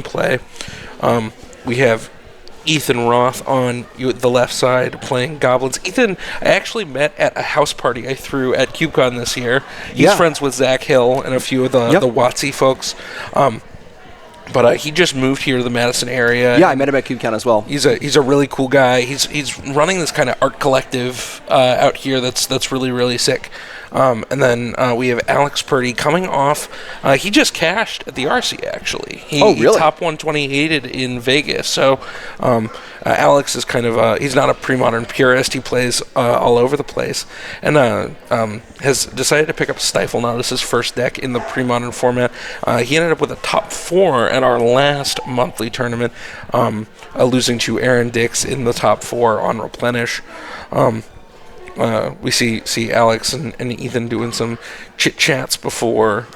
play. We have Ethan Roth on the left side playing goblins. Ethan, I actually met at a house party I threw at CubeCon this year. He's friends with Zach Hill and a few of the WotC folks. But he just moved here to the Madison area. Yeah, I met him at CubeCon as well. He's a really cool guy. He's running this kind of art collective out here that's really, really sick. And then we have Alex Purdy coming off. He just cashed at the RC, actually. Really? He top 128'd in Vegas. So Alex is kind of he's not a pre-modern purist. He plays all over the place. And has decided to pick up Stifle now. This is his first deck in the pre-modern format. He ended up with a top 4 at our last monthly tournament, losing to Aaron Dix in the top 4 on Replenish. We see Alex and Ethan doing some chit-chats before.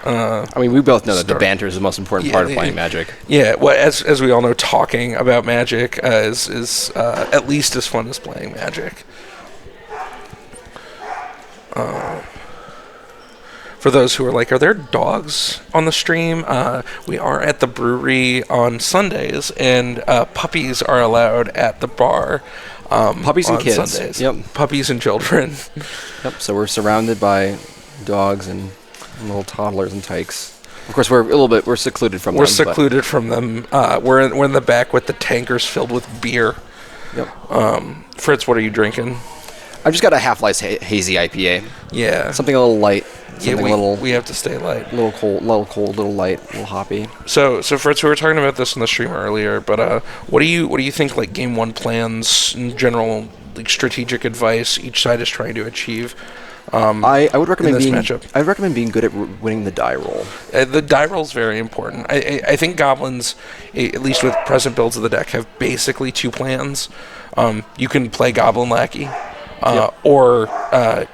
We both know that the banter is the most important part of playing Magic. Yeah, well, as we all know, talking about Magic is at least as fun as playing Magic. For those who are like, are there dogs on the stream? We are at the brewery on Sundays, and puppies are allowed at the bar. Puppies and kids. Sundays. Yep. Puppies and children. Yep. So we're surrounded by dogs and little toddlers and tykes. Of course, we're secluded from them. We're secluded from them. We're in the back with the tankers filled with beer. Yep. Fritz, what are you drinking? I've just got a Half-Life hazy IPA. Yeah. Something a little light. We have to stay light. A little cold, little light, a little hoppy. So Fritz, we were talking about this in the stream earlier, but what do you think, like, game one plans in general, like strategic advice each side is trying to achieve? I would recommend I recommend being good at winning the die roll. The die roll is very important. I think goblins, at least with present builds of the deck, have basically 2 plans. You can play Goblin Lackey, or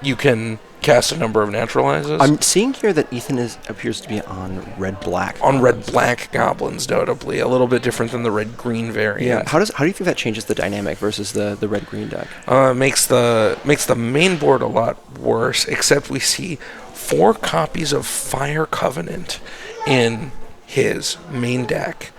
you can cast a number of naturalizes. I'm seeing here that Ethan appears to be on red-black. On red-black goblins, notably. A little bit different than the red-green variant. Yeah. How do you think that changes the dynamic versus the red-green deck? Makes the main board a lot worse, except we see 4 copies of Fire Covenant in his main deck.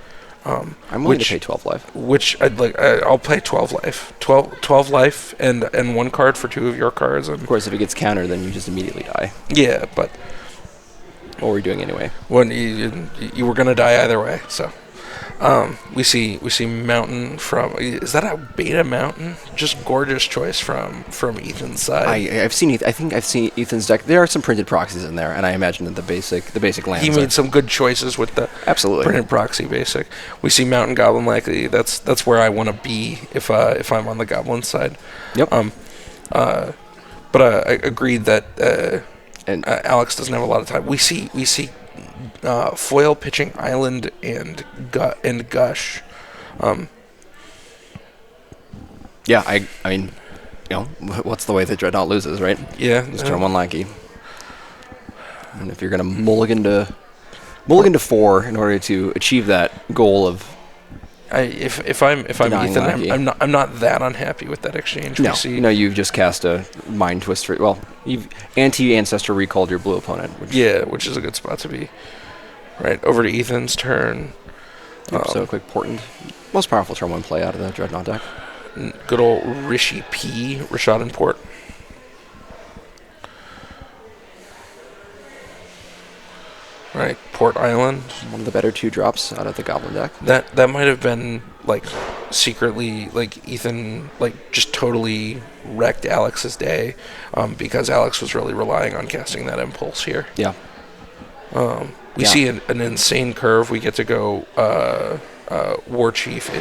I'm willing to pay 12 life. Which I'll play 12 life. 12 life and 1 card for 2 of your cards. Of course, if it gets countered, then you just immediately die. Yeah, but what were we doing anyway? When you were gonna die either way. So we see Mountain from. Is that a beta Mountain? Just gorgeous choice from Ethan's side. I think I've seen Ethan's deck. There are some printed proxies in there, and I imagine that the basic lands. He made some good choices with the printed proxy basic. We see Mountain Goblin Likely. That's where I want to be if I'm on the Goblin side. Yep. But I agreed that Alex doesn't have a lot of time. We see foil pitching Island and Gush. Yeah, I mean, what's the way that Dreadnought loses, right? Yeah. Just turn 1 lanky. And if you're gonna mulligan to 4 in order to achieve that goal of, if I'm Ethan, I'm not that unhappy with that exchange. No, you've just cast a Mind Twister. Well, you've anti-ancestor recalled your blue opponent. Which is a good spot to be. Right, over to Ethan's turn. So a quick portent. Most powerful turn 1 play out of the Dreadnought deck. Good old Rishi P. Rashad and Port. Right, Port Island. One of the better 2 drops out of the Goblin deck. That might have been, like, secretly, like, Ethan, like, just totally wrecked Alex's day, because Alex was really relying on casting that impulse here. Yeah. We see an insane curve. We get to go War Chief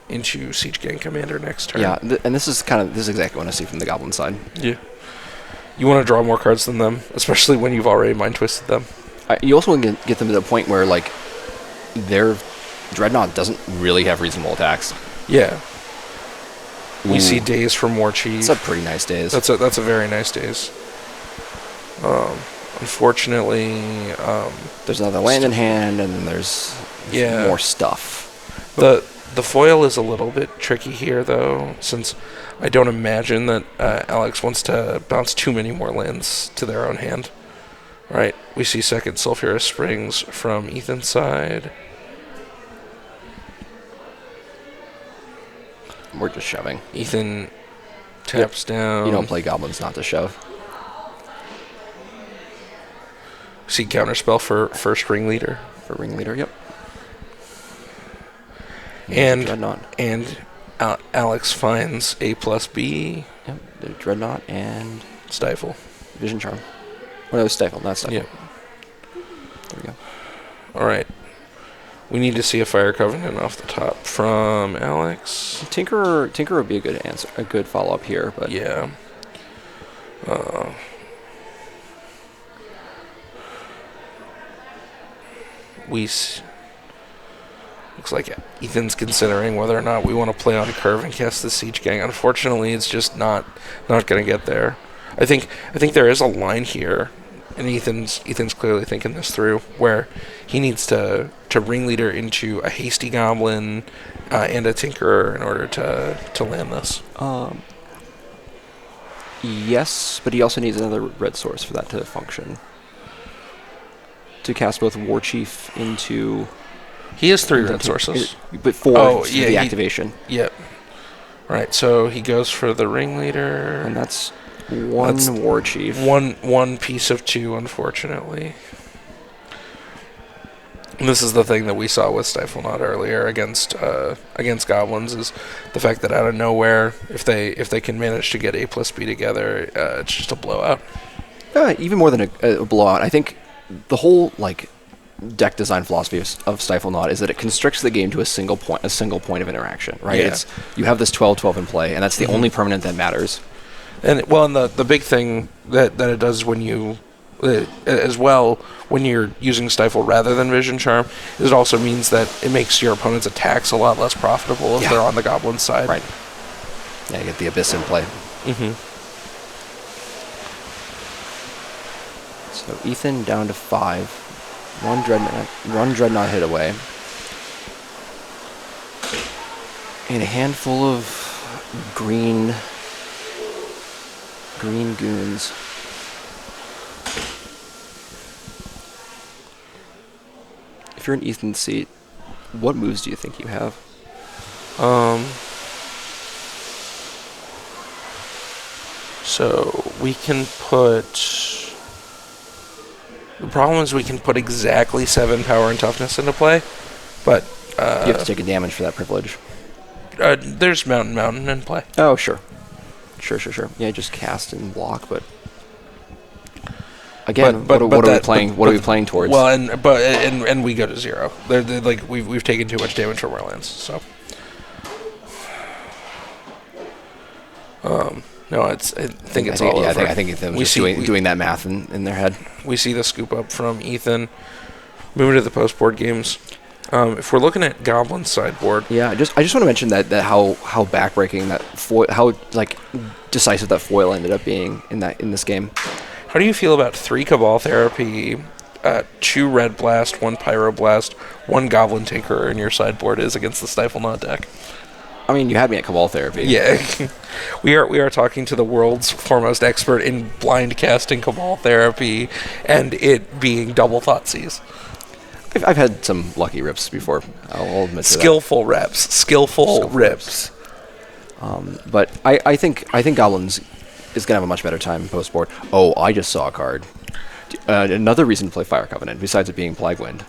into Siege Gang Commander next turn. Yeah, and this is exactly what I see from the Goblin side. Yeah. You want to draw more cards than them, especially when you've already mind twisted them. You also want to get them to the point where, like, their Dreadnought doesn't really have reasonable attacks. Yeah. We see Days from War Chief. That's a pretty nice Days. That's a very nice Days. Unfortunately, there's another land in hand, and then there's more stuff. The foil is a little bit tricky here, though, since I don't imagine that Alex wants to bounce too many more lands to their own hand. Right, we see second Sulphurous Springs from Ethan's side. we're just shoving. Ethan taps down. You don't play goblins not to shove. See counterspell for first ringleader. For ringleader, yep. And Dreadnought. And Alex finds A+B. Yep, the Dreadnought and Stifle. Vision Charm. Oh, no, Stifle, not Stifle. Yeah. There we go. All right. We need to see a Fire Covenant off the top from Alex. Tinker would be a good answer, a good follow-up here, but Yeah. Looks like Ethan's considering whether or not we want to play on curve and cast the Siege Gang. Unfortunately, it's just not going to get there. I think there is a line here, and Ethan's clearly thinking this through, where he needs to ringleader into a hasty goblin and a tinkerer in order to land this. Yes, but he also needs another red source for that to function. To cast both War Chief into... He has 3 red sources. But 4 the activation. Yep. Right, so he goes for the ringleader. And that's one War Chief. One piece of 2, unfortunately. And this is the thing that we saw with Stifle Knot earlier against goblins, is the fact that out of nowhere, if they can manage to get A+B together, it's just a blowout. Even more than a blowout, I think the whole deck design philosophy of Stifle Knot is that it constricts the game to a single point of interaction. Right? Yeah. You have this 12/12 in play, and that's the only permanent that matters. And the big thing that it does when you as well when you're using Stifle rather than Vision Charm is it also means that it makes your opponent's attacks a lot less profitable if they're on the goblin side. Right. Yeah, you get the Abyss in play. Mm-hmm. So Ethan down to 5. One Dreadnought hit away. And a handful of green goons. If you're in Ethan's seat, what moves do you think you have? So we can put... The problem is we can put exactly 7 power and toughness into play, but... you have to take a damage for that privilege. There's Mountain in play. Oh, sure. Sure. Yeah, just cast and block, but... Again, what are we playing? What are we playing towards? Well, and we go to 0. They're like we've taken too much damage from our lands. So, no, I think it's all over. I think Ethan was just doing that math in their head. We see the scoop up from Ethan. Moving to the post board games. If we're looking at Goblin sideboard, yeah, I just want to mention that how backbreaking that foil, how decisive that foil ended up being in this game. How do you feel about 3 Cabal Therapy, 2 Red Blast, 1 Pyroblast, 1 Goblin Tinkerer in your sideboard is against the Stifle Knot deck? I mean, you had me at Cabal Therapy. Yeah. we are talking to the world's foremost expert in blind casting Cabal Therapy and it being double Thoughtseize. I've had some lucky rips before. I'll admit to Skillful reps. Skillful rips. But I think Goblins is going to have a much better time post board. Oh, I just saw a card. Another reason to play Fire Covenant, besides it being Plaguewind.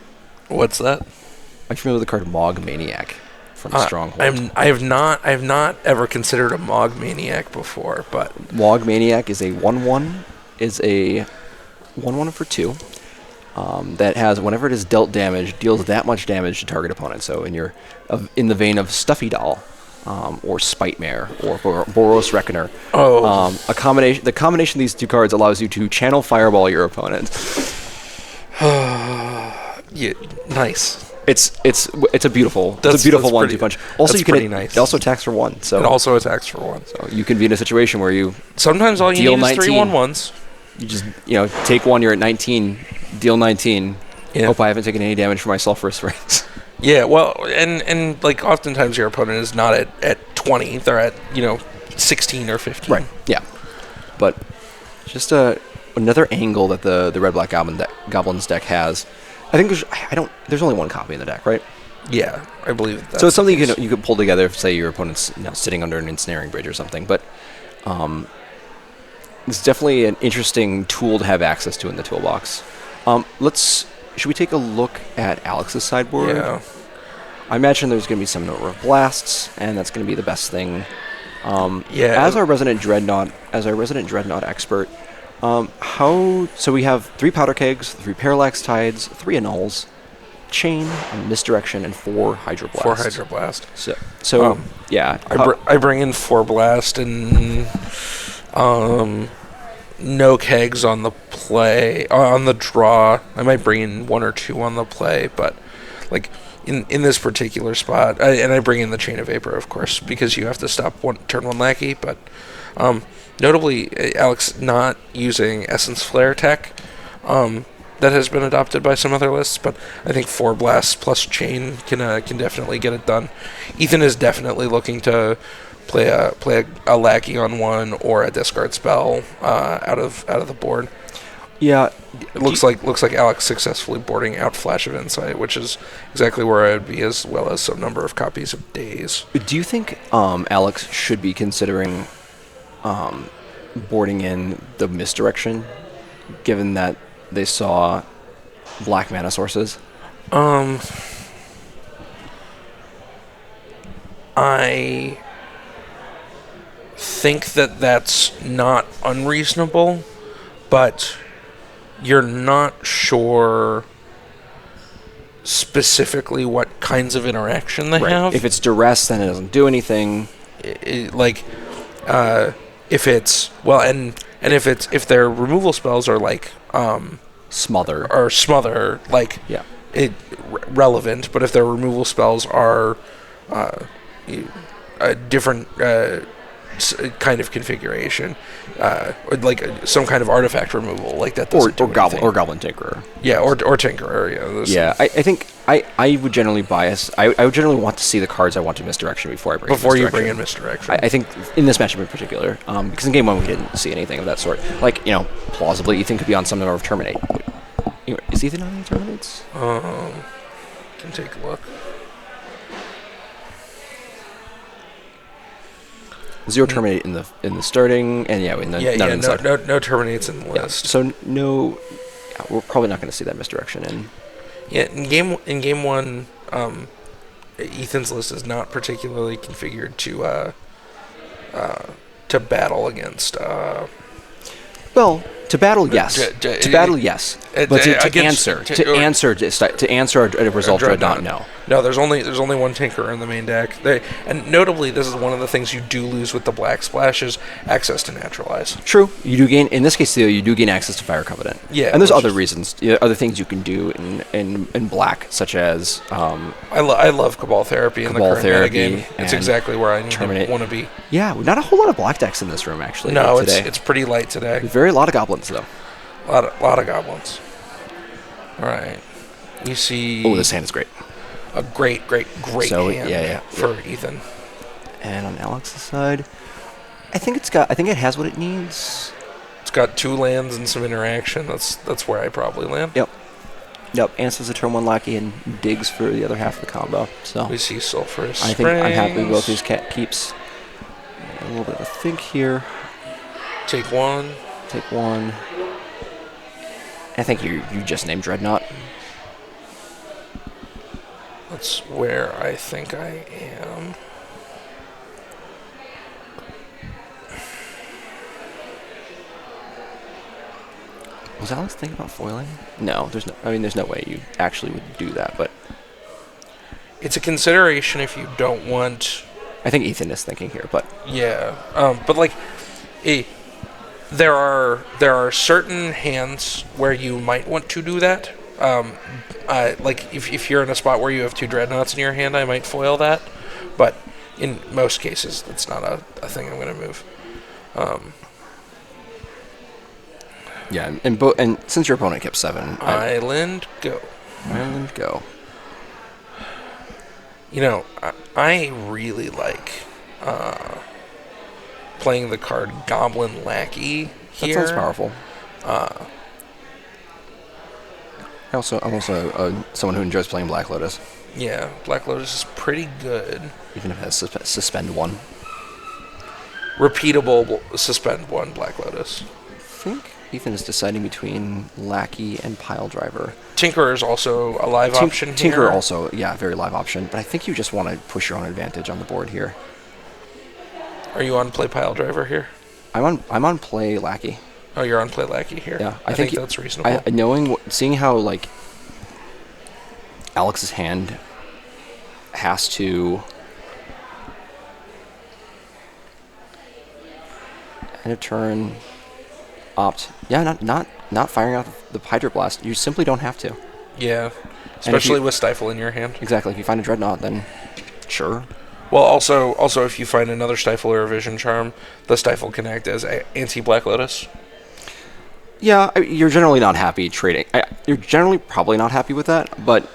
What's that? Are you familiar with the card Mogg Maniac from Stronghold? I have not ever considered a Mogg Maniac before, but Mogg Maniac is a 1/1, is a 1/1 for 2. That has, whenever it is dealt damage, deals that much damage to target opponent. So in the vein of Stuffy Doll, or Spite Mare, or Boros Reckoner. Oh. The combination of these 2 cards allows you to channel Fireball your opponent. Yeah, nice. It's a beautiful 1-2 punch. Also, you can nice. It also attacks for 1. So it also attacks for 1. So you can be in a situation where you sometimes all you need is 3 1/1s. You just take 1. You're at 19. Deal 19. Yeah. Hope I haven't taken any damage from my Sulphurous Rings. Yeah, well, and oftentimes your opponent is not at 20; they're at 16 or 15. Right. Yeah. But just another angle that the Red Black Goblins deck has. I think there's only 1 copy in the deck, right? Yeah, I believe that's So it's something the case. you could pull together if, say, your opponent's sitting under an ensnaring bridge or something. But it's definitely an interesting tool to have access to in the toolbox. Should we take a look at Alex's sideboard? Yeah. I imagine there's going to be some number of blasts, and that's going to be the best thing. Yeah. As our resident dreadnought expert, so we have 3 powder kegs, 3 parallax tides, 3 annuls, chain, and misdirection, and 4 hydroblast. 4 hydroblast. So yeah. I bring in 4 blast and no kegs on the play on the draw. I might bring in 1 or 2 on the play, but like in this particular spot, I bring in the chain of vapor, of course, because you have to stop turn 1 lackey. But notably, Alex not using essence flare tech. That has been adopted by some other lists, but I think 4 blasts plus chain can definitely get it done. Ethan is definitely looking to play a lackey on 1 or a discard spell out of the board. Yeah, It looks like Alex successfully boarding out Flash of Insight, which is exactly where I'd be, as well as some number of copies of Days. Do you think Alex should be considering boarding in the misdirection, given that they saw black mana sources? I think that's not unreasonable, but you're not sure specifically what kinds of interaction they have. If it's duress, then it doesn't do anything. If it's if their removal spells are like Smother. or smother, like Yeah. relevant, but if their removal spells are a different kind of configuration, or like some kind of artifact removal, like that doesn't do anything. Or Goblin Tinkerer. Yeah, or Tinkerer. Yeah, I think I would generally bias. I would generally want to see the cards I want to misdirection before I bring before in you misdirection. bring in misdirection. I think in this matchup in particular, because in game 1 we didn't see anything of that sort. Like, plausibly Ethan could be on some number of Terminate. Is Ethan on any Terminates? Can take a look. 0 Terminate in the starting, and none in the side. No terminates in the list. So no, we're probably not going to see that misdirection in. Yeah, in game 1, Ethan's list is not particularly configured to battle against. Well, to battle, yes. To battle, yes. But to answer a result dreadnought, no. No, there's only 1 Tinker in the main deck. And notably, this is one of the things you do lose with the Black Splash is access to Naturalize. True. You do gain, in this case, though, you do gain access to Fire Covenant. Yeah. And there's other reasons, other things you can do in black, such as... I love Cabal Therapy in the current metagame. It's exactly where I want to be. Yeah, not a whole lot of black decks in this room, actually. No, today. it's pretty light today. Very lot of goblins, though. A lot of goblins. All right. You see... Oh, this hand is great. A great hand for Ethan. And on Alex's side, I think it has what it needs. It's got 2 lands and some interaction. That's where I probably land. Yep. Answers a turn 1 lackey and digs for the other half of the combo. So we see Sulphurous I think I'm happy with both these keeps. A little bit of a think here. Take 1. I think you just named Dreadnought. That's where I think I am. Was Alex thinking about foiling? No, there's no way you actually would do that, but it's a consideration if you don't want. I think Ethan is thinking here, but yeah, but like, there are certain hands where you might want to do that. Like if you're in a spot where you have 2 dreadnoughts in your hand, I might foil that. But in most cases, that's not a thing I'm going to move. Yeah, and since your opponent kept 7, Island go. I really like playing the card Goblin Lackey here. That sounds powerful. I'm also someone who enjoys playing Black Lotus. Yeah, Black Lotus is pretty good. even if it has suspend 1. Repeatable suspend 1 Black Lotus. I think Ethan is deciding between Lackey and Pile Driver. Tinkerer is also a live option here. Tinkerer also, yeah, very live option. But I think you just want to push your own advantage on the board here. Are you on play Pile Driver here? I'm on play Lackey. Oh, you're on play Lackey here. Yeah, I think that's reasonable. Seeing how like Alex's hand has to end of turn opt. Yeah, not firing out the Hydroblast. You simply don't have to. Yeah, especially with Stifle in your hand. Exactly. If you find a Dreadnought, then sure. Well, also if you find another Stifle or a Vision Charm, the Stifle can act as anti-Black Lotus. Yeah, you're generally not happy trading. You're generally probably not happy with that, but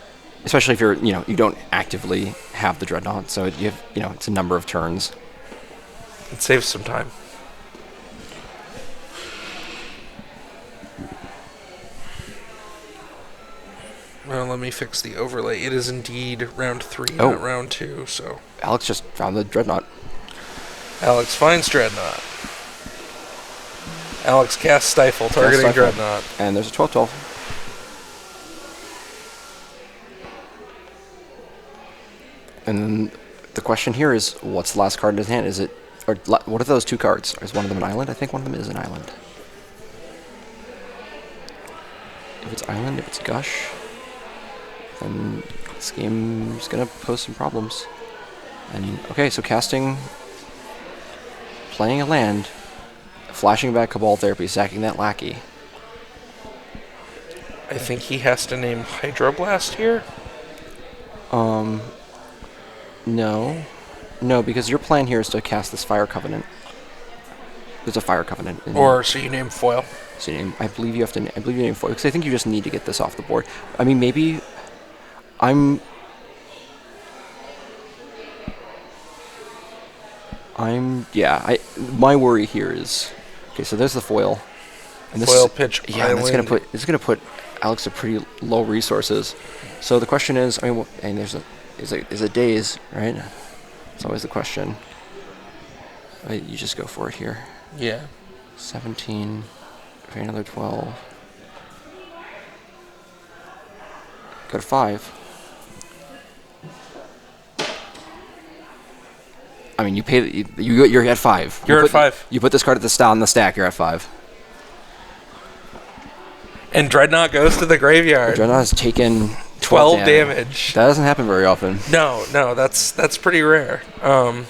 especially if you don't actively have the Dreadnought, so you have, it's a number of turns. It saves some time. Well, let me fix the overlay. It is indeed round 3, not round 2, so... Alex just found the Dreadnought. Alex finds Dreadnought. Alex casts Stifle, targeting Dreadnought. And there's a 12-12. And then the question here is, what's the last card in his hand? What are those 2 cards? Is one of them an island? I think one of them is an island. If it's island, if it's Gush, then this game is going to pose some problems. And okay, so playing a land, flashing back Cabal Therapy, sacking that Lackey. I think he has to name Hydroblast here. No, because your plan here is to cast this Fire Covenant. There's a Fire Covenant. So you name Foil. So I believe you name Foil, because I think you just need to get this off the board. I mean, maybe my worry here is, okay, so there's the Foil. And this Foil pitch. Yeah, and it's gonna put Alex at pretty low resources. So the question is, and there's a daze, right? It's always the question. You just go for it here. Yeah. 17, for another 12. Go to 5. I mean, you pay. You're at 5. You're at 5. You put this card on the stack. You're at 5. And Dreadnought goes to the graveyard. Dreadnought has taken 12 damage. That doesn't happen very often. No, that's pretty rare. I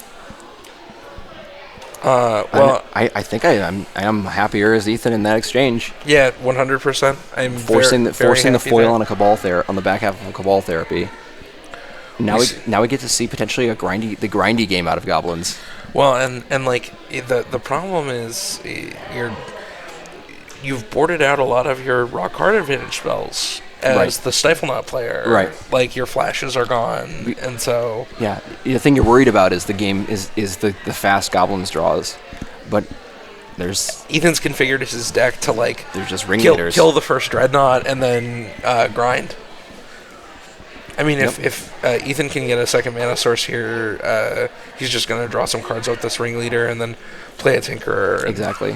think I am happier as Ethan in that exchange. Yeah, 100%. I'm forcing the foil there. on on the back half of a Cabal Therapy. Now we get to see potentially the grindy game out of Goblins. Well, and like the problem is you've boarded out a lot of your raw card advantage spells as the Stifle Knot player. Right. Like your flashes are gone, and so yeah, the thing you're worried about is the game is the fast Goblins draws, but there's Ethan's configured his deck to there's just ringleaders. Kill the first Dreadnought and then grind. I mean, if Ethan can get a second mana source here, he's just going to draw some cards out this Ringleader and then play a Tinkerer. Exactly.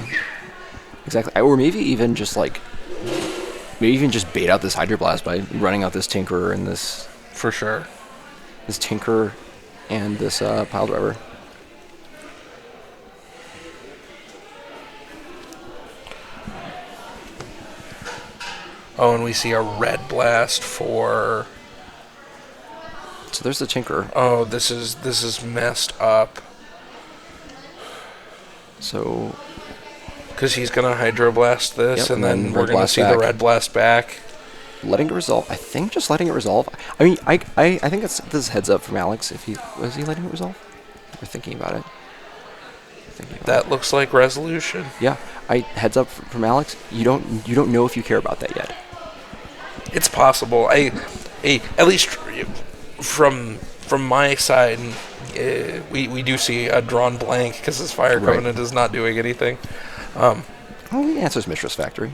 Or maybe even just bait out this Hydroblast by running out this Tinkerer and this... For sure. This Tinkerer and this Pile Driver. Oh, and we see a Red Blast for... So there's the Tinkerer. Oh, this is messed up. So... Because he's going to Hydroblast this, and then we're going to see the Red Blast back. Letting it resolve. I think just letting it resolve. I mean, I think this is heads up from Alex. Was he letting it resolve? We're thinking about it. That looks like resolution. Yeah, heads up from Alex. You don't know if you care about that yet. It's possible. At least from my side, we do see a drawn blank because his Fire Covenant is not doing anything. Well, the answer is Mistress Factory.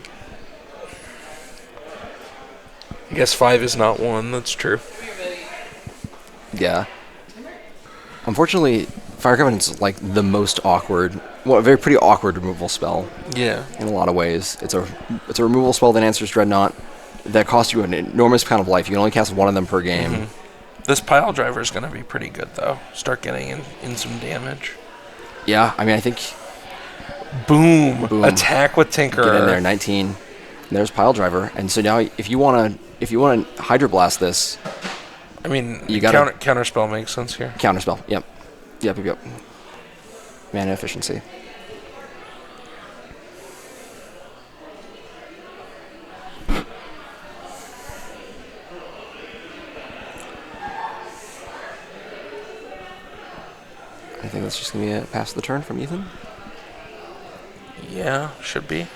I guess 5 is not 1. That's true. Yeah. Unfortunately, Fire Covenant's like the most awkward, well, a very pretty awkward removal spell Yeah. in a lot of ways. It's a removal spell that answers Dreadnought that costs you an enormous amount of life. You can only cast one of them per game. This pile driver is going to be pretty good, though. Start getting in some damage. Yeah, I mean, I think Boom. Attack with Tinkerer. get in there, 19. And there's pile driver, and so now if you want to Hydroblast this, I mean, you gotta counterspell makes sense here. counterspell. Yep. Mana efficiency. I think that's just gonna be a pass the turn from Ethan. Yeah, should be.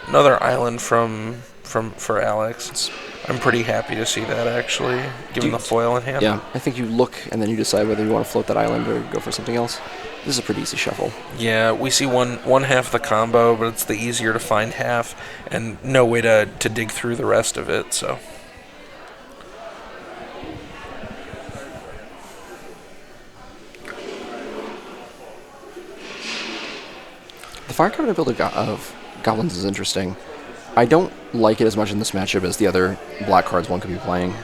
Another island for Alex. I'm pretty happy to see that, actually, given the foil in hand. Yeah, I think you look and then you decide whether you want to float that island or go for something else. This is a pretty easy shuffle. Yeah, we see one half of the combo, but it's the easier to find half, and no way to dig through the rest of it, so... The Fire Covenant build of Goblins is interesting. I don't like it as much in this matchup as the other black cards one could be playing.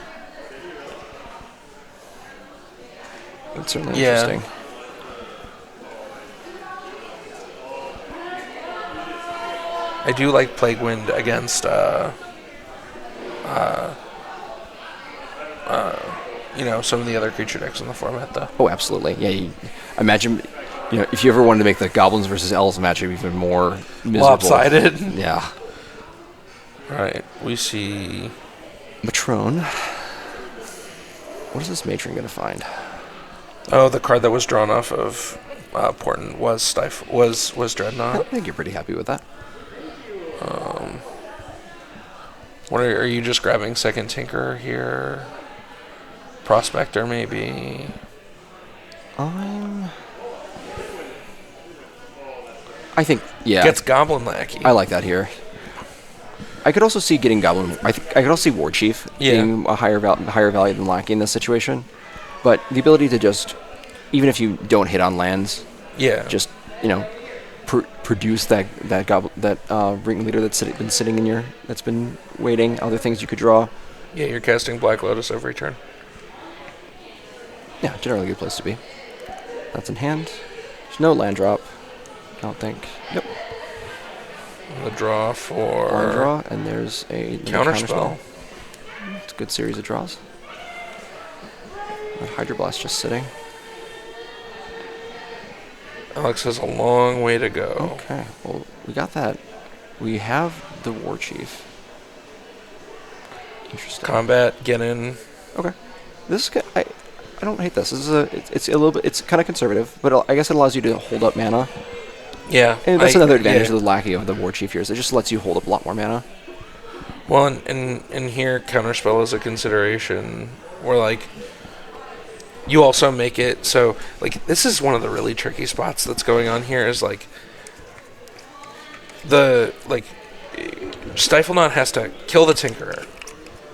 It's certainly interesting. I do like Plague Wind against, some of the other creature decks in the format, though. Oh, absolutely. Yeah, imagine, if you ever wanted to make the Goblins versus Elves matchup even more miserable. Lopsided. Yeah. Right, we see... Matrone. What is this Matron going to find? Oh, the card that was drawn off of Portent was Dreadnought. I think you're pretty happy with that. What are you just grabbing second Tinker here? Prospector, maybe? I think, yeah. Gets Goblin Lackey. I like that here. I could also see getting Goblin. I could also see War Chief being a higher value than Lackey in this situation. But the ability to just, even if you don't hit on lands, just produce that ringleader that's been waiting. Other things you could draw. Yeah, you're casting Black Lotus every turn. Yeah, generally a good place to be. That's in hand. There's no land drop. I don't think. Yep. The draw for... Land draw, and there's a counterspell. It's a good series of draws. Hydroblast just sitting. Alex has a long way to go. Okay, well, we got that. We have the War Chief. Interesting. Combat, get in. Okay. This is good. I don't hate this. It's a little bit. It's kind of conservative, but I guess it allows you to hold up mana. Yeah. And that's another advantage of the Lackey of the War Chief here, is it just lets you hold up a lot more mana. Well, and here, Counterspell is a consideration where, you also make it so, this is one of the really tricky spots that's going on here is, Stifle Knot has to kill the Tinkerer,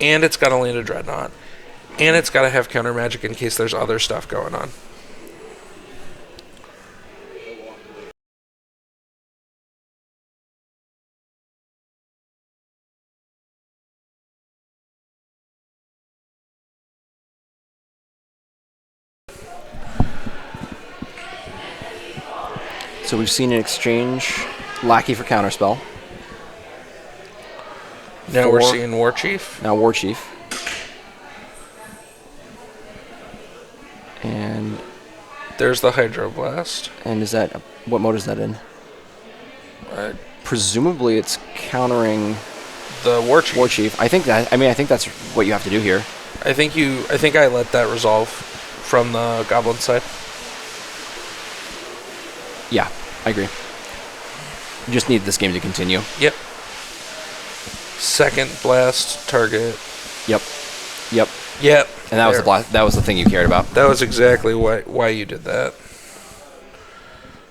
and it's got to land a Dreadnought, and it's got to have counter magic in case there's other stuff going on. So we've seen an exchange Lackey for Counterspell. Now we're seeing War Chief. Now War Chief. And there's the Hydroblast. And is that, what mode is that in? Presumably it's countering the War Chief. War Chief. I think that's what you have to do here. I think I let that resolve from the Goblin side. Yeah, I agree. You just need this game to continue. Yep. Second blast target. Yep. And that was the blast. That was the thing you cared about. That was exactly why you did that.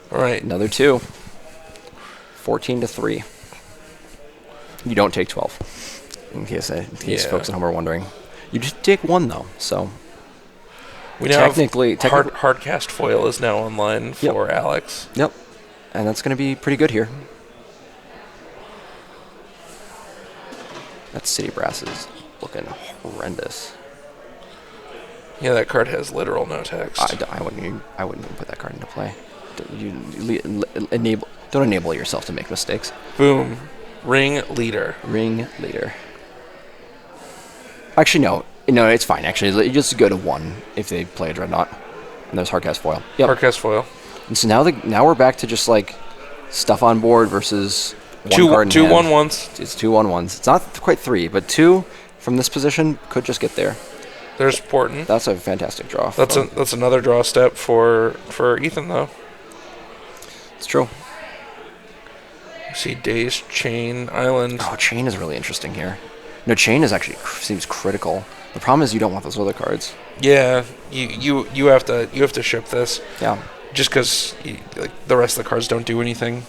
All right. Another 2. 14-3. You don't take 12. In case folks at home are wondering. You just take one though, so We now technically, Hardcast foil is now online for Alex. Yep, and that's going to be pretty good here. That City Brass is looking horrendous. Yeah, that card has literal no text. I wouldn't even put that card into play. Don't enable yourself to make mistakes. Boom. Ring leader. Ring leader. Actually, no, it's fine. Actually, you just go to 1 if they play a Dreadnought. And there's Hardcast foil. Yep. Hardcast foil. And so now we're back to just like stuff on board versus two 1/1s. It's 2 1/1s. It's not quite 3, but 2 from this position could just get there. There's Porton. That's a fantastic draw. That's another draw step for Ethan though. It's true. See Days, Chain, Island. Oh, Chain is really interesting here. No, Chain is actually seems critical. The problem is you don't want those other cards. Yeah, you have to ship this. Yeah. Just because like, the rest of the cards don't do anything.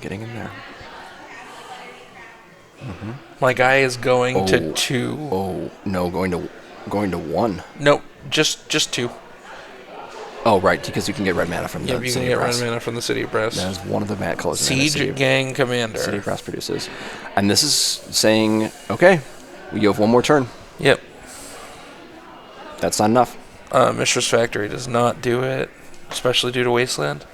Getting in there. Mm-hmm. My guy is going to 2. Oh no, going to 1. Nope, just 2. Oh right, because you can get red mana from the you City can of get Brass. red mana from the City of Brass. That is one of the bad colors. Siege Gang Commander. City of Brass produces, and this is saying, okay, you have one more turn. Yep. That's not enough. Mistress Factory does not do it, especially due to Wasteland.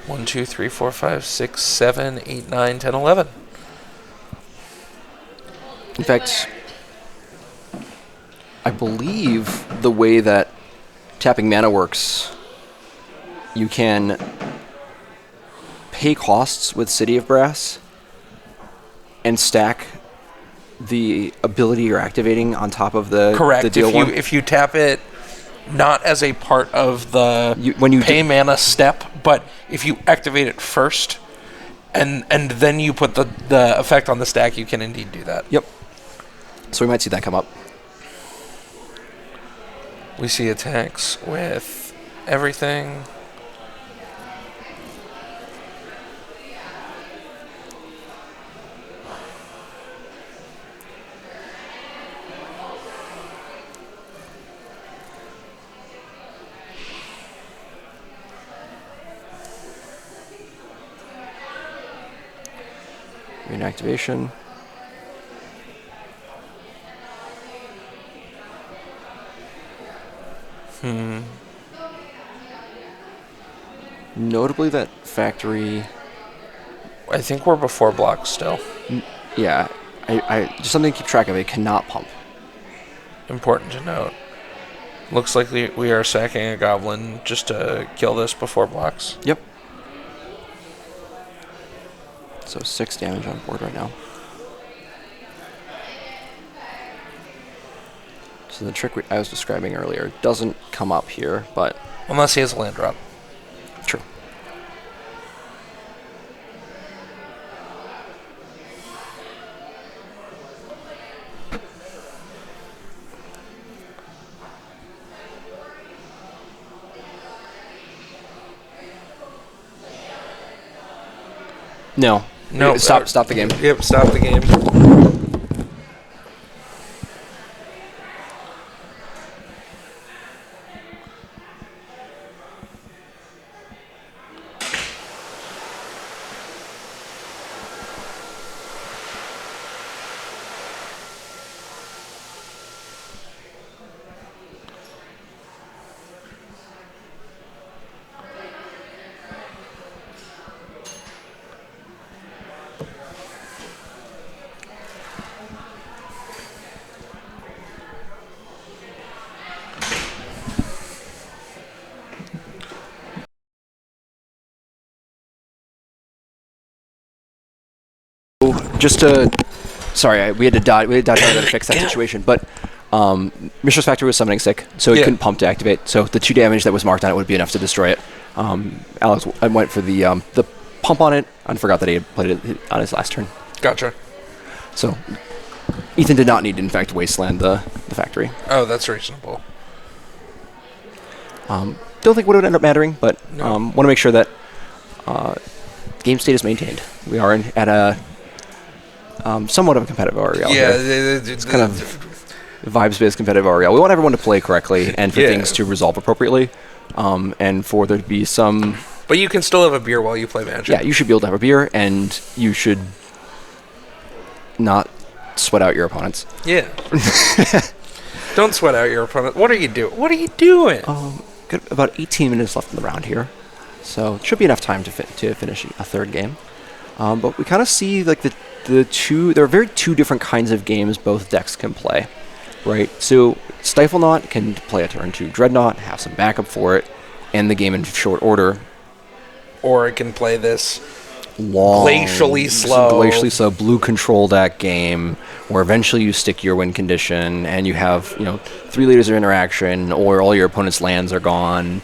One, 2, 3, 4, 5, 6, 7, 8, 9, 10, 11. In fact, I believe the way that tapping mana works, you can pay costs with City of Brass and stack the ability you're activating on top of the Correct. The deal one. If you tap it not as a part of the when you pay mana step, but if you activate it first and then you put the effect on the stack, you can indeed do that. Yep. So we might see that come up. We see attacks with everything. Reactivation. Notably, that factory. I think we're before blocks still. Yeah, I just something to keep track of. It cannot pump. Important to note. Looks like we are sacking a goblin just to kill this before blocks. Yep. So 6 damage on board right now. So the trick I was describing earlier doesn't come up here, but... Unless he has a land drop. True. No. No. Stop the game. Yep, stop the game. Just to... Sorry, we had to dodge to fix that situation, but Mishra's Factory was summoning sick, so it couldn't pump to activate. So the 2 damage that was marked on it would be enough to destroy it. Alex went for the pump on it and forgot that he had played it on his last turn. Gotcha. So Ethan did not need to, in fact, wasteland the factory. Oh, that's reasonable. Don't think what it would end up mattering, but want to make sure that game state is maintained. We are at a somewhat of a competitive REL. Yeah, it's kind of vibes-based competitive REL. We want everyone to play correctly and for things to resolve appropriately, and for there to be some... But you can still have a beer while you play Magic. Yeah, you should be able to have a beer, and you should not sweat out your opponents. Yeah. Don't sweat out your opponent. What are you doing? What are you doing? Good. About 18 minutes left in the round here, so it should be enough time to finish a third game. But we kind of see like the two. There are very two different kinds of games both decks can play, right? So Stiflenaught can play a turn 2 Dreadnought, have some backup for it, end the game in short order. Or it can play this long, glacially slow blue control deck game where eventually you stick your win condition and you have 3 liters of interaction, or all your opponent's lands are gone.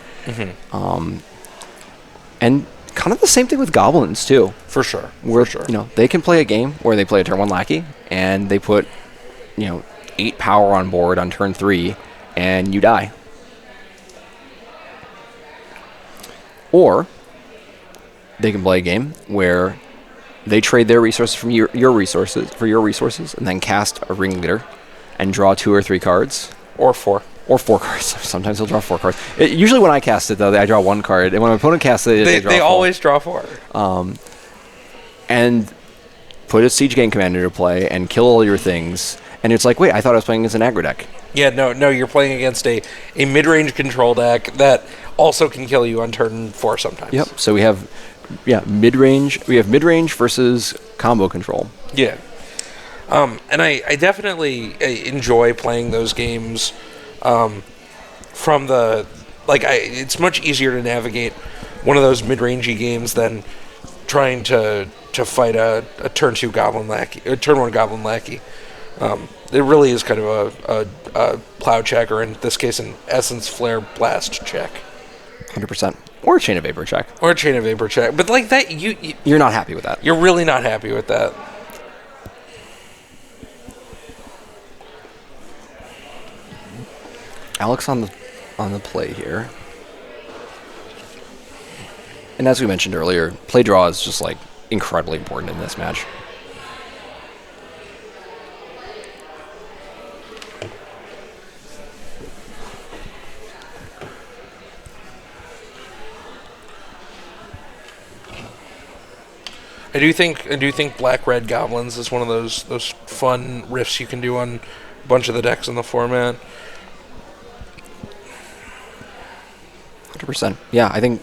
And kind of the same thing with goblins too. For sure. They can play a game where they play a turn 1 lackey and they put 8 power on board on turn 3 and you die. Or they can play a game where they trade their resources from your resources and then cast a ringleader and draw 2 or 3 cards. Or 4. Or 4 cards. Sometimes they'll draw 4 cards. Usually when I cast it, though, I draw 1 card. And when my opponent casts it, they draw 4. They always draw 4. And put a Siege Gang Commander to play and kill all your things. And it's like, wait, I thought I was playing against an aggro deck. Yeah, no, you're playing against a mid-range control deck that also can kill you on turn 4 sometimes. Yep, so we have... mid-range. We have mid-range versus combo control. Yeah. And I definitely enjoy playing those games from the... it's much easier to navigate one of those mid-rangey games than trying to fight a turn 2 Goblin Lackey, a turn 1 Goblin Lackey. It really is kind of a plow check, or in this case, an Essence Flare Blast check. 100%. Or a Chain of Vapor check. Or a Chain of Vapor check. But like that, you're not happy with that. You're really not happy with that. Alex on the play here. And as we mentioned earlier, play draw is just like incredibly important in this match. I do think Black-Red Goblins is one of those fun riffs you can do on a bunch of the decks in the format. 100%. Yeah, I think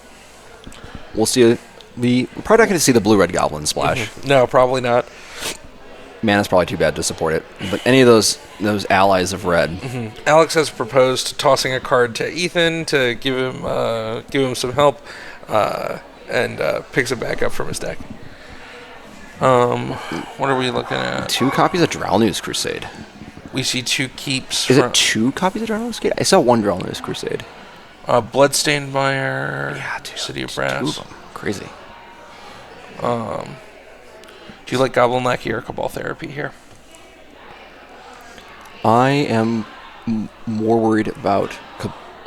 we'll see we're probably not going to see the Blue-Red Goblin splash. No, probably not. Mana's probably too bad to support it. But any of those allies of red. Alex has proposed tossing a card to Ethan to give him some help, and picks it back up from his deck. What are we looking at? 2 copies of Drownews Crusade. We see 2 keeps. Is it 2 copies of Drownews Crusade? I saw 1 Drownews Crusade. Bloodstained Mire. Yeah, dude, City of Brass. 2 of them. Crazy. Do you like Goblin Lackey or Cabal Therapy here? I am more worried about...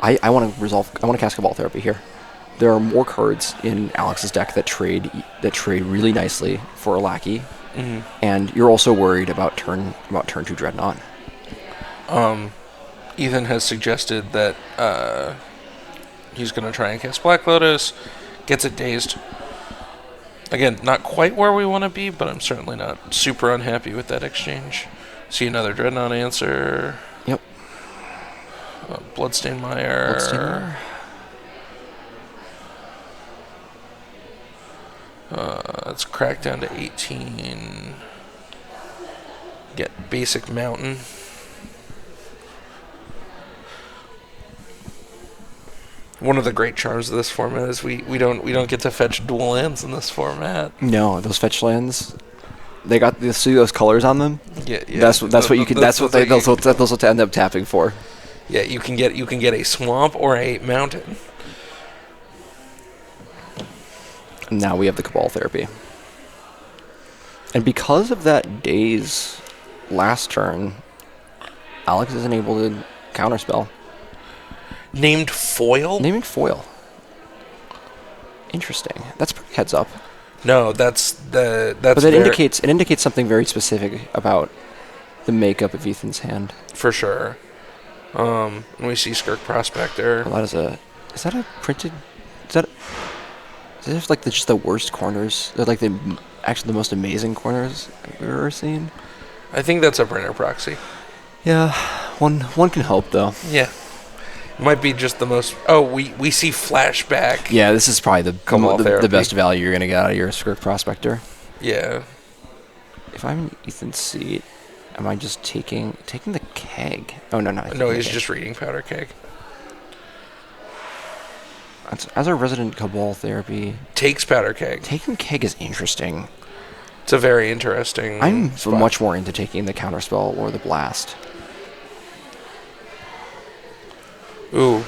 I want to cast Cabal Therapy here. There are more cards in Alex's deck that trade really nicely for a Lackey, and you're also worried about turn 2 Dreadnought. Ethan has suggested that he's going to try and cast Black Lotus, gets it dazed. Again, not quite where we want to be, but I'm certainly not super unhappy with that exchange. See another Dreadnought answer. Yep. Bloodstained Mire. Let's crack down to 18. Get basic Mountain. One of the great charms of this format is we don't get to fetch dual lands in this format. No, those fetch lands, they see those colors on them. Yeah, yeah. That's what you can. That's what they. Those will end up tapping for. Yeah, you can get a swamp or a mountain. Now we have the Cabal Therapy. And because of that Daze last turn, Alex isn't able to counterspell. Named foil? Naming foil. Interesting. That's pretty heads up. No, that's But that indicates something very specific about the makeup of Ethan's hand. For sure. We see Skirk Prospector. Well, is that a printed? Is it like just the worst corners? They're like the most amazing corners we've ever seen. I think that's a printer proxy. Yeah, one can hope though. Yeah. Might be just the most. Oh, we see flashback. Yeah, this is probably the best value you're gonna get out of your Skirk Prospector. Yeah. If I'm in Ethan's seat, am I just taking the keg? Oh no, No, he's just reading Powder Keg. As a resident Cabal Therapy, Takes Powder Keg. Taking keg is interesting. It's a very interesting. I'm spot. much more into taking the counterspell or the blast. Ooh,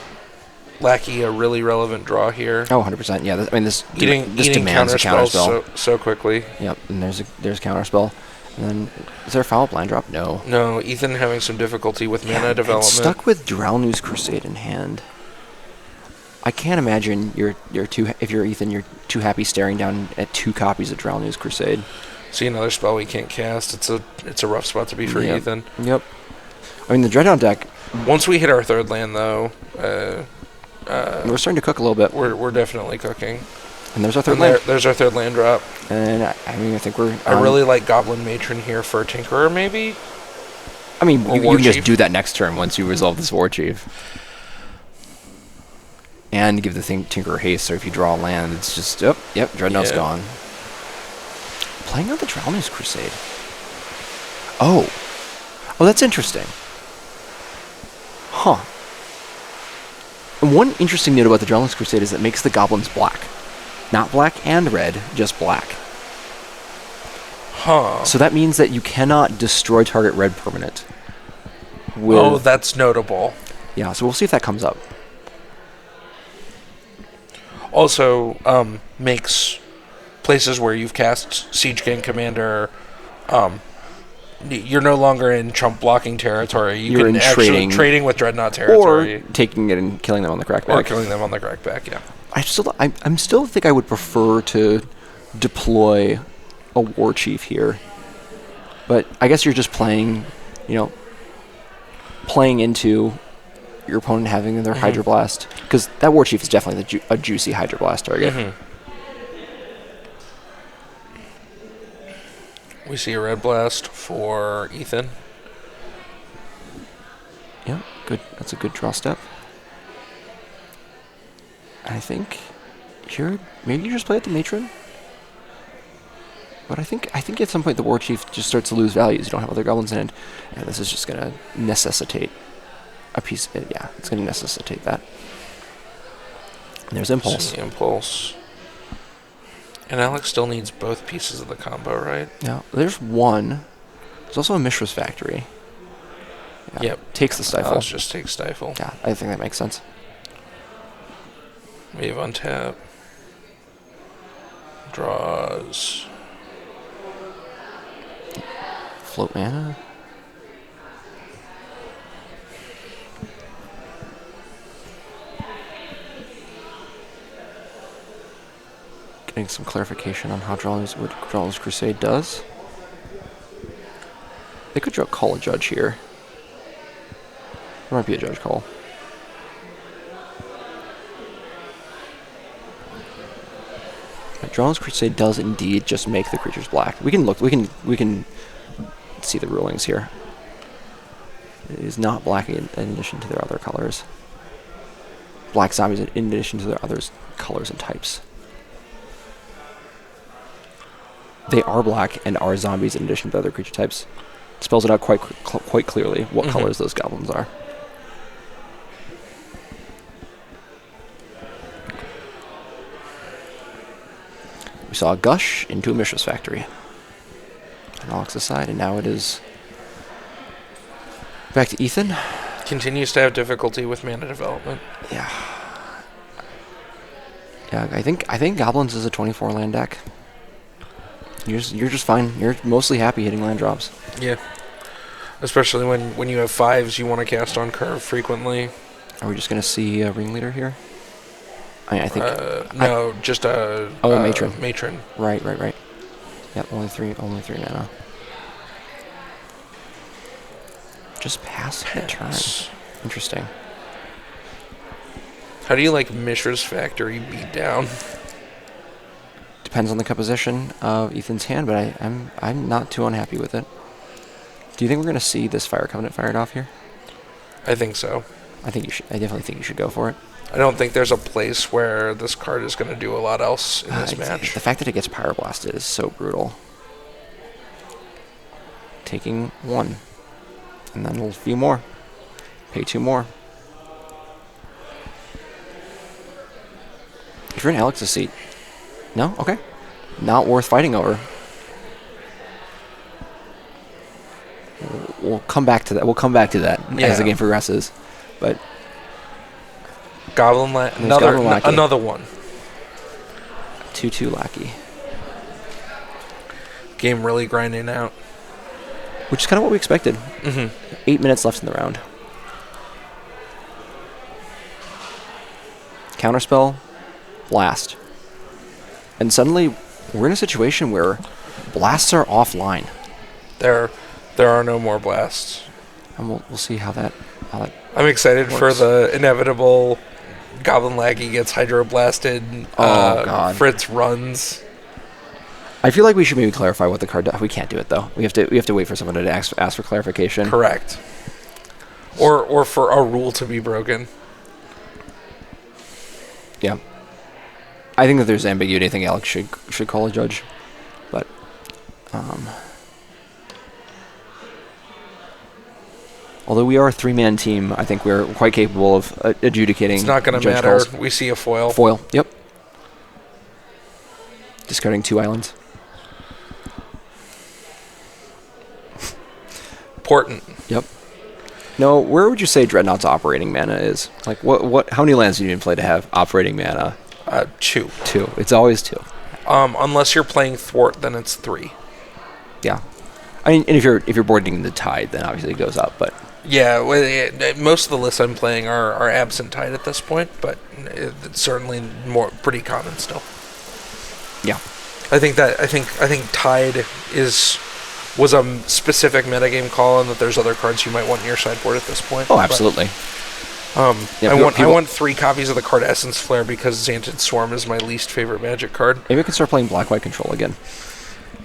Lackey, a really relevant draw here. Oh, 100%. Yeah, this Eating demands a counterspell. so quickly. Yep, and there's counterspell. And then, is there a foul blind drop? No. No, Ethan having some difficulty with mana And development. stuck with Drownu's Crusade in hand. I can't imagine if you're Ethan, you're too happy staring down at 2 copies of Drownu's Crusade. See another spell we can't cast. It's a rough spot to be for Ethan. Yep. I mean, the Dreadnought deck. Once we hit our 3rd land, though, we're starting to cook a little bit. we're definitely cooking. And there's our 3rd land. There's our 3rd land drop. And I think we're. I really like Goblin Matron here for Tinkerer, maybe. I mean, you can just Chief. do that next turn once you resolve this War Chief. And give the Tinkerer haste, so if you draw a land, it's just, yep, Dreadnought's gone. Playing out the Drownu's Crusade. Oh, that's interesting. Huh. And one interesting note about the Drownu's Crusade is it makes the goblins black. Not black and red, just black. Huh. So that means that you cannot destroy target red permanent. Oh, that's notable. Yeah, so we'll see if that comes up. Also, makes places where you've cast Siege Gang Commander, you're no longer in chump blocking territory. You're can in actually trading with Dreadnought territory. Or taking it and killing them on the crackback. Or killing them on the crackback, yeah. I still think I would prefer to deploy a War Chief here. But I guess you're just playing into your opponent having their Hydroblast. Because that War Chief is definitely a juicy Hydroblast target. We see a Red Blast for Ethan. Yeah, good. That's a good draw step. I think here, maybe you just play at the Matron. But I think at some point the War Chief just starts to lose values. You don't have other goblins in it. And this is just going to necessitate a piece. Yeah, it's going to necessitate that. And there's Impulse. Impulse. And Alex still needs both pieces of the combo, right? Yeah, there's one. There's also a Mishra's Factory. Yeah, Yep. Takes the Stifle. Let's just take Stifle. Yeah, I think that makes sense. We have untap. Draws. Float mana. Getting some clarification on what Drawl's Crusade does. They could call a judge here. There might be a judge call. Drawl's Crusade does indeed just make the creatures black. We can look. We can see the rulings here. It is not black in addition to their other colors. Black zombies in addition to their other colors and types. They are black and are zombies in addition to other creature types. Spells it out quite clearly what colors those goblins are. We saw a Gush into a Mishra's Factory. On Alex's side, and now it is Back to Ethan. Continues to have difficulty with mana development. Yeah. Yeah, I think Goblins is a 24 land deck. You're just fine. You're mostly happy hitting land drops. Yeah. Especially when you have 5s you want to cast on curve frequently. Are we just going to see a Ringleader here? I think... no, just a... a Matron. Matron. Right. Yep, only three mana. Just pass the turn. Interesting. How do you like Mishra's Factory beat down? Depends on the composition of Ethan's hand, but I'm not too unhappy with it. Do you think we're going to see this Fire Covenant fired off here? I think so. I definitely think you should go for it. I don't think there's a place where this card is going to do a lot else in this match. The fact that it gets Pyroblasted is so brutal. Taking 1. And then a few more. Pay 2 more. If you're in Alex's seat. No? Okay. Not worth fighting over. We'll come back to that. As the game progresses. But Goblin another one. 2/2 Lackey. Game really grinding out. Which is kind of what we expected. 8 minutes left in the round. Counterspell, Blast. And suddenly, we're in a situation where blasts are offline. There are no more blasts. And we'll see how that I'm excited works. for the inevitable Goblin Laggy gets Hydro-Blasted. Oh, God. Fritz runs. I feel like we should maybe clarify what the card does. We can't do it, though. We have to wait for someone to ask for clarification. Correct. Or for a rule to be broken. Yeah. I think that there's ambiguity. I think Alex should call a judge. But, although we are a 3-man team, I think we're quite capable of adjudicating. It's not going to matter. Calls. We see a foil. Foil, yep. Discarding 2 islands. Important. Yep. No, where would you say Dreadnought's operating mana is? Like, what? How many lands do you need to play to have operating mana? 2. 2. It's always 2. Unless you're playing Thwart, then it's 3. Yeah. I mean, and if you're boarding the Tide, then obviously it goes up. But yeah, most of the lists I'm playing are absent Tide at this point, but it's certainly pretty common still. Yeah. I think Tide was a specific metagame call, and that there's other cards you might want in your sideboard at this point. Oh, absolutely. I want 3 copies of the card Essence Flare because Xanted Swarm is my least favorite Magic card. Maybe we can start playing Black-White Control again.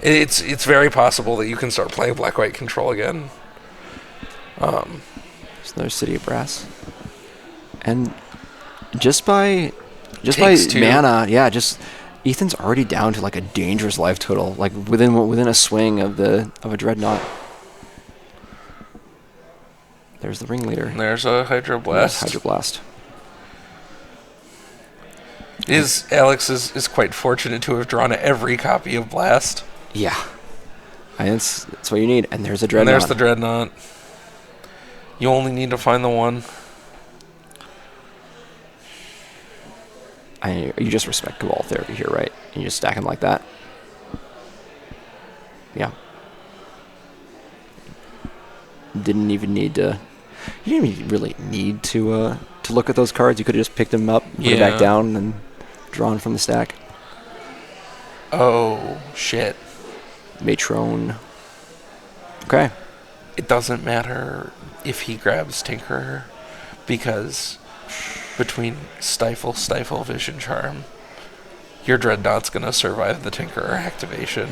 It's very possible that you can start playing Black-White Control again. There's another City of Brass. And just by mana, yeah, Ethan's already down to like a dangerous life total, like within a swing of a Dreadnought. There's the Ringleader. And there's a Hydroblast. Hydroblast. Alex is quite fortunate to have drawn every copy of Blast. Yeah. And that's what you need. And there's a Dreadnought. And there's the Dreadnought. You only need to find the one. You just respect Cabal Therapy here, right? And you just stack them like that. Yeah. Didn't even need to. You didn't even really need to look at those cards. You could have just picked them up, put it back down, and drawn from the stack. Oh shit! Matrone. Okay. It doesn't matter if he grabs Tinkerer, because between Stifle, Vision Charm, your Dreadnought's gonna survive the Tinkerer activation.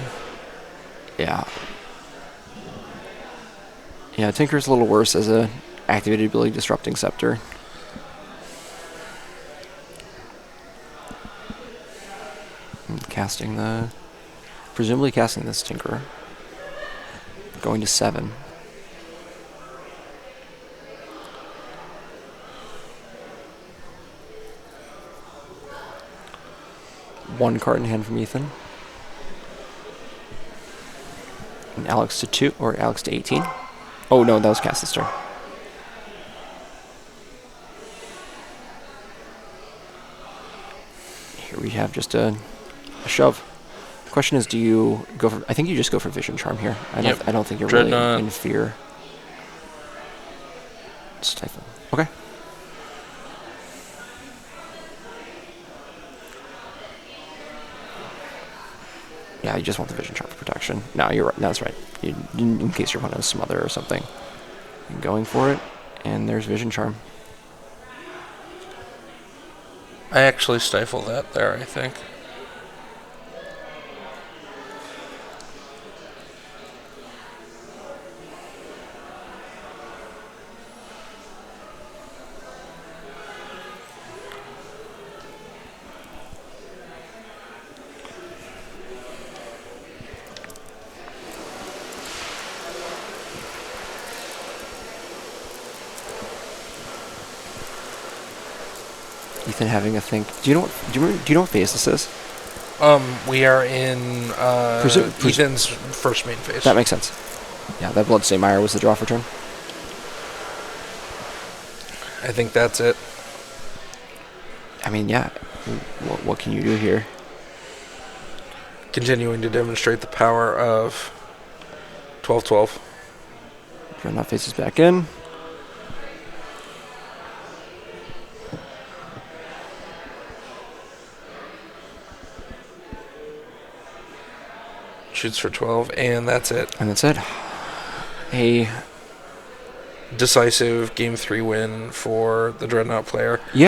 Yeah. Yeah, Tinker's a little worse as a activated ability Disrupting Scepter. Presumably casting this Tinkerer. Going to 7. One card in hand from Ethan. And Alex to 2, or Alex to 18. Oh no, that was Cast's turn. here we have just a shove. The question is, do you go for... I think you just go for Vision Charm here. I don't think you're really in fear. Stifle. Okay. Yeah, you just want the Vision Charm for protection. No, you're right. No, that's right. In case your opponent has Smother or something. You're going for it, and there's Vision Charm. I actually stifle that there, I think. Ethan having a think. Do you know what phase this is? We are in Ethan's first main phase. That makes sense. Yeah, that Bloodstained Mire was the draw for turn. I think that's it. I mean, yeah. What can you do here? Continuing to demonstrate the power of 12-12. Dreadnought faces back in. Shoots for 12, and that's it. And that's it. A decisive Game 3 win for the Dreadnought player. Yeah.